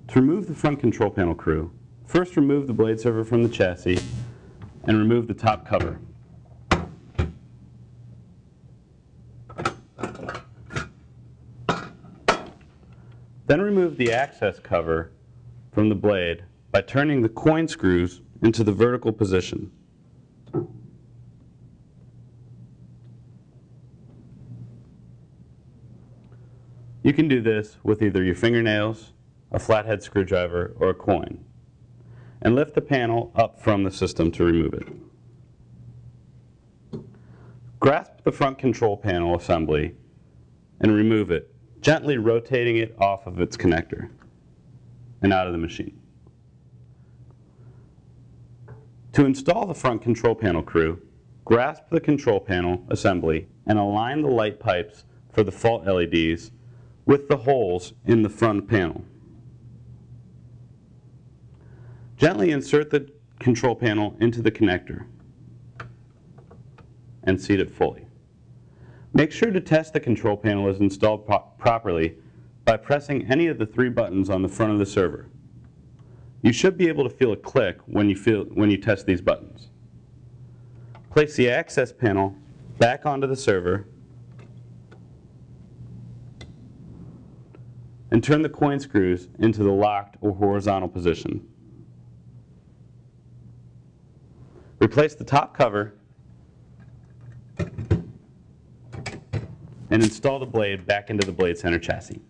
To remove the front control panel crew, first remove the blade server from the chassis and remove the top cover. Then remove the access cover from the blade by turning the coin screws into the vertical position. You can do this with either your fingernails, a flathead screwdriver, or a coin, and lift the panel up from the system to remove it. Grasp the front control panel assembly and remove it, gently rotating it off of its connector and out of the machine. To install the front control panel crew, grasp the control panel assembly and align the light pipes for the fault LEDs with the holes in the front panel. Gently insert the control panel into the connector and seat it fully. Make sure to test the control panel is installed properly by pressing any of the 3 buttons on the front of the server. You should be able to feel a click when you test these buttons. Place the access panel back onto the server and turn the coin screws into the locked or horizontal position. Replace the top cover and install the blade back into the BladeCenter chassis.